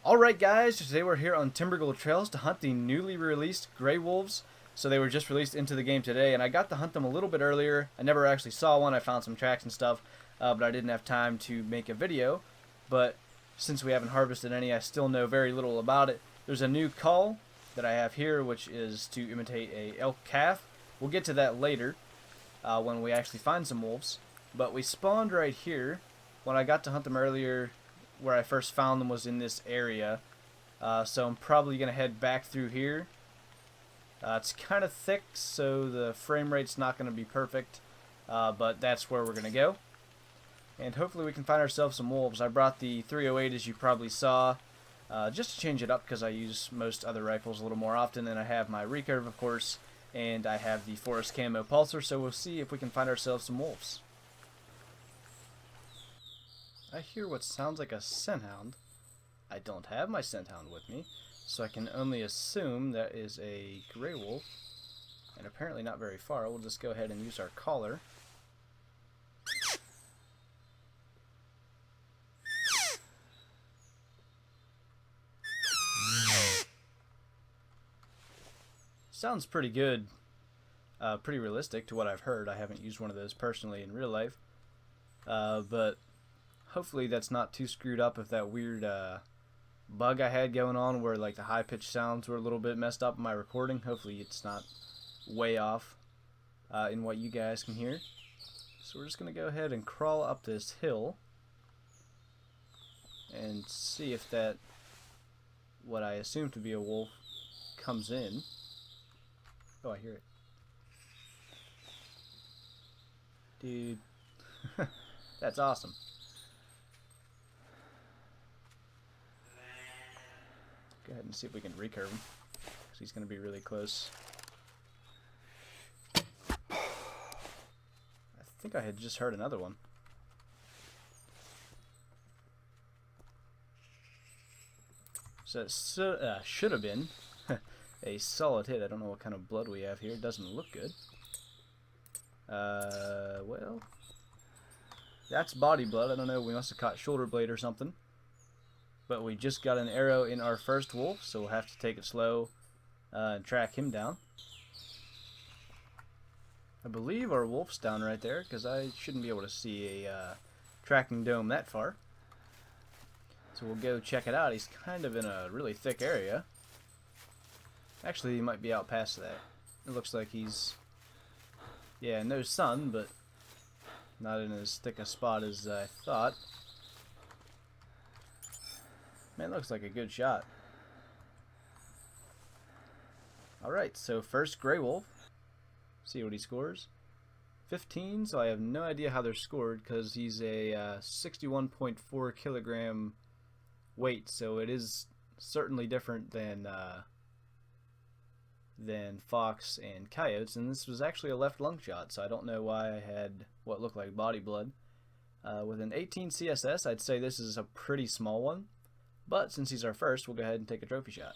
Alright guys, today we're here on Timbergold Trails to hunt the newly released gray wolves. So they were just released into the game today, and I got to hunt them a little bit earlier. I never actually saw one. I found some tracks and stuff, but I didn't have time to make a video. But since we haven't harvested any, I still know very little about it. There's a new call that I have here, which is to imitate a elk calf. We'll get to that later when we actually find some wolves. But we spawned right here. When I got to hunt them earlier, where I first found them was in this area, so I'm probably gonna head back through here. It's kind of thick, so the frame rate's not gonna be perfect, but that's where we're gonna go, and hopefully we can find ourselves some wolves. I brought the 308, as you probably saw, just to change it up because I use most other rifles a little more often, and I have my recurve, of course, and I have the forest camo pulsar, so we'll see if we can find ourselves some wolves. I hear what sounds like a scent hound. I don't have my scent hound with me, so I can only assume that is a gray wolf, and apparently not very far. We'll just go ahead and use our collar. Sounds pretty good, pretty realistic to what I've heard. I haven't used one of those personally in real life, but hopefully that's not too screwed up if that weird bug I had going on where like the high-pitched sounds were a little bit messed up in my recording. Hopefully it's not way off in what you guys can hear. So we're just going to go ahead and crawl up this hill and see if that, what I assume to be a wolf, comes in. Oh, I hear it. Dude. That's awesome. Go ahead and see if we can recurve him, because he's going to be really close. I think I had just heard another one. So it should have been a solid hit. I don't know what kind of blood we have here. It doesn't look good. Well, that's body blood. I don't know. We must have caught shoulder blade or something. But we just got an arrow in our first wolf, so we'll have to take it slow and track him down. I believe our wolf's down right there, because I shouldn't be able to see a tracking dome that far. So we'll go check it out. He's kind of in a really thick area. Actually, he might be out past that. It looks like he's, yeah, no sun, but not in as thick a spot as I thought. Man, looks like a good shot. Alright, so first gray wolf. See what he scores. 15, so I have no idea how they're scored because he's a 61.4 kilogram weight, so it is certainly different than fox and coyotes, and this was actually a left lung shot, so I don't know why I had what looked like body blood. With an 18 CSS, I'd say this is a pretty small one. But since he's our first, we'll go ahead and take a trophy shot.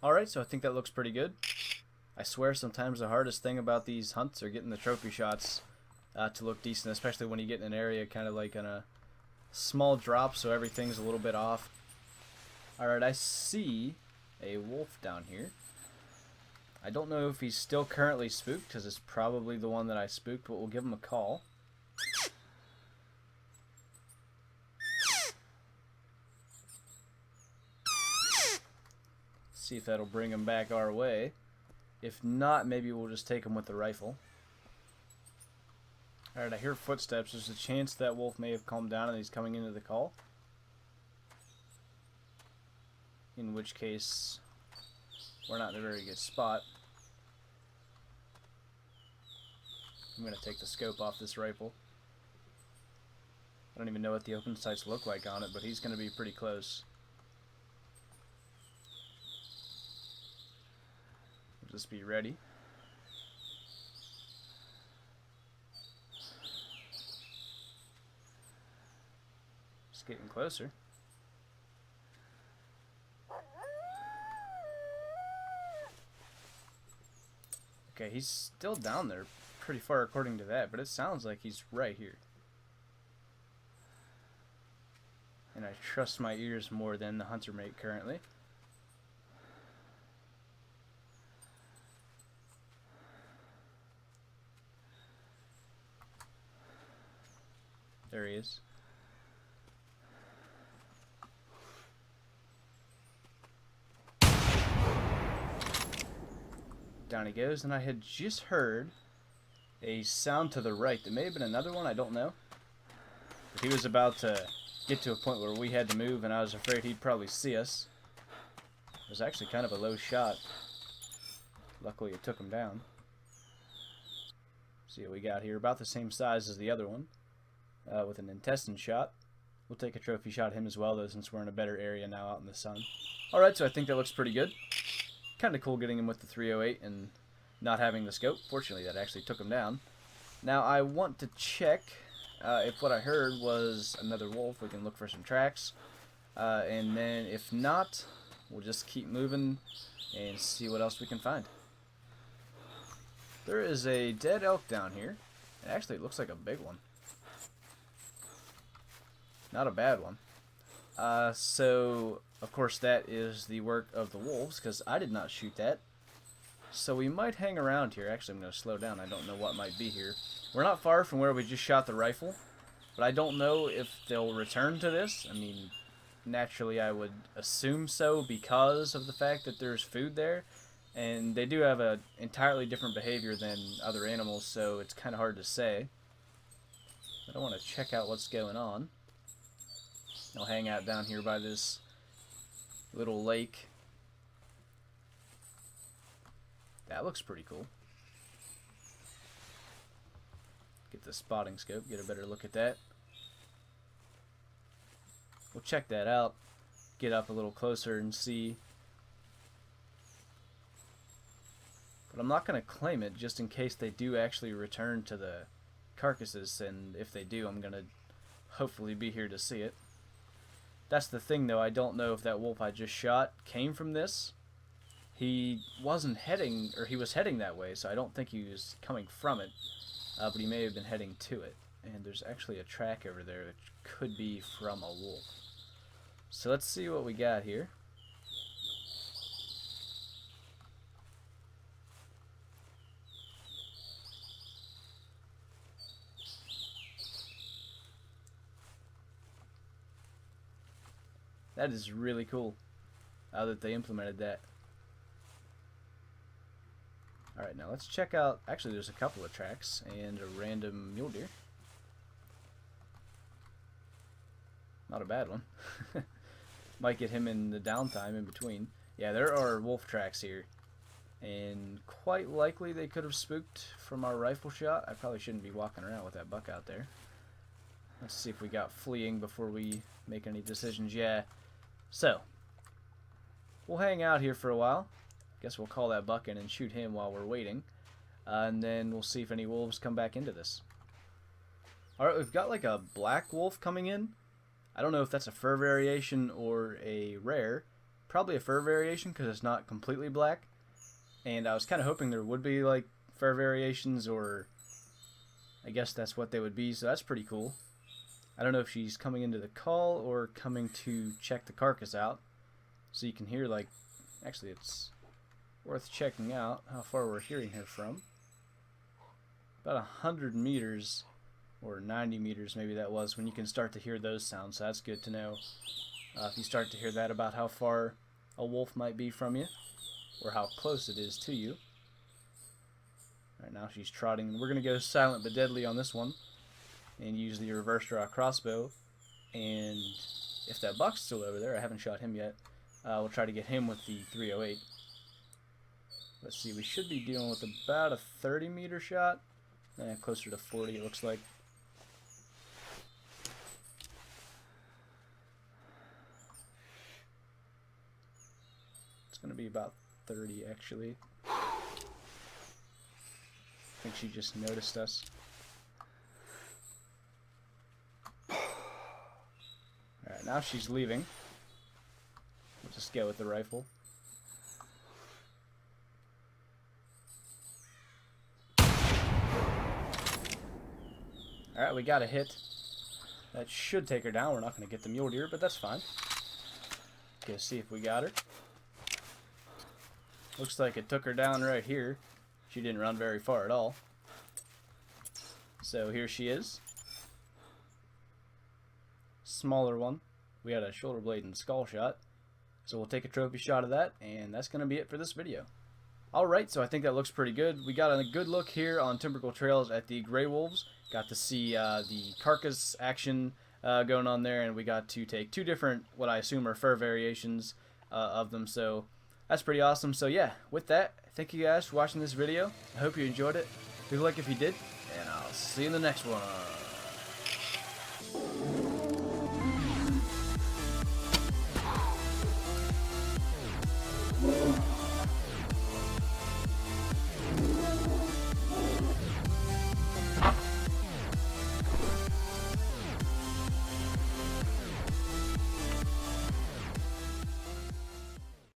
Alright, so I think that looks pretty good. I swear sometimes the hardest thing about these hunts are getting the trophy shots to look decent, especially when you get in an area kind of like on a small drop, so everything's a little bit off. Alright, I see a wolf down here. I don't know if he's still currently spooked, because it's probably the one that I spooked, but we'll give him a call. See if that'll bring him back our way. If not, maybe we'll just take him with the rifle. Alright, I hear footsteps. There's a chance that wolf may have calmed down and he's coming into the call. In which case, we're not in a very good spot. I'm going to take the scope off this rifle. I don't even know what the open sights look like on it, but he's going to be pretty close. Just be ready. Just getting closer. Okay, he's still down there pretty far according to that, but it sounds like he's right here. And I trust my ears more than the hunter mate currently. There he is. Down he goes, and I had just heard a sound to the right. There may have been another one, I don't know. But he was about to get to a point where we had to move, and I was afraid he'd probably see us. It was actually kind of a low shot. Luckily it took him down. See what we got here. About the same size as the other one. With an intestine shot. We'll take a trophy shot at him as well, though, since we're in a better area now out in the sun. Alright, so I think that looks pretty good. Kind of cool getting him with the 308 and not having the scope. Fortunately, that actually took him down. Now, I want to check if what I heard was another wolf. We can look for some tracks. And then, if not, we'll just keep moving and see what else we can find. There is a dead elk down here. It actually looks like a big one. Not a bad one. So, of course, that is the work of the wolves, because I did not shoot that. So we might hang around here. Actually, I'm going to slow down. I don't know what might be here. We're not far from where we just shot the rifle, but I don't know if they'll return to this. I mean, naturally, I would assume so because of the fact that there's food there, and they do have an entirely different behavior than other animals, so it's kind of hard to say. But I want to check out what's going on. I'll hang out down here by this little lake. That looks pretty cool. Get the spotting scope, get a better look at that. We'll check that out, get up a little closer and see. But I'm not going to claim it just in case they do actually return to the carcasses, and if they do, I'm going to hopefully be here to see it. That's the thing, though. I don't know if that wolf I just shot came from this. He wasn't heading, or he was heading that way, so I don't think he was coming from it. But he may have been heading to it. And there's actually a track over there that could be from a wolf. So let's see what we got here. That is really cool that they implemented that. Alright, now let's check out, actually there's a couple of tracks and a random mule deer. Not a bad one. Might get him in the downtime in between. Yeah, there are wolf tracks here. And quite likely they could have spooked from our rifle shot. I probably shouldn't be walking around with that buck out there. Let's see if we got fleeing before we make any decisions. Yeah. So, we'll hang out here for a while. Guess we'll call that buck in and shoot him while we're waiting. And then we'll see if any wolves come back into this. Alright, we've got like a black wolf coming in. I don't know if that's a fur variation or a rare. Probably a fur variation because it's not completely black. And I was kind of hoping there would be like fur variations, or I guess that's what they would be, so that's pretty cool. I don't know if she's coming into the call or coming to check the carcass out. So you can hear, like, actually it's worth checking out how far we're hearing her from. About 100 meters, or 90 meters maybe that was, when you can start to hear those sounds. So that's good to know. If you start to hear that, about how far a wolf might be from you, or how close it is to you. Alright, now she's trotting. We're going to go silent but deadly on this one, and use the reverse draw crossbow. And if that buck's still over there, I haven't shot him yet, we'll try to get him with the 308. Let's see, we should be dealing with about a 30 meter shot. Closer to 40 it looks like. It's going to be about 30 actually. I think she just noticed us. Alright, now she's leaving. We'll just go with the rifle. Alright, we got a hit. That should take her down. We're not going to get the mule deer, but that's fine. Go see if we got her. Looks like it took her down right here. She didn't run very far at all. So here she is. Smaller one. We had a shoulder blade and skull shot. So we'll take a trophy shot of that, and that's going to be it for this video. Alright, so I think that looks pretty good. We got a good look here on Timbergold Trails at the gray wolves. Got to see the carcass action going on there, and we got to take two different, what I assume are fur variations of them. So that's pretty awesome. So yeah, with that, thank you guys for watching this video. I hope you enjoyed it. Leave a like if you did, and I'll see you in the next one.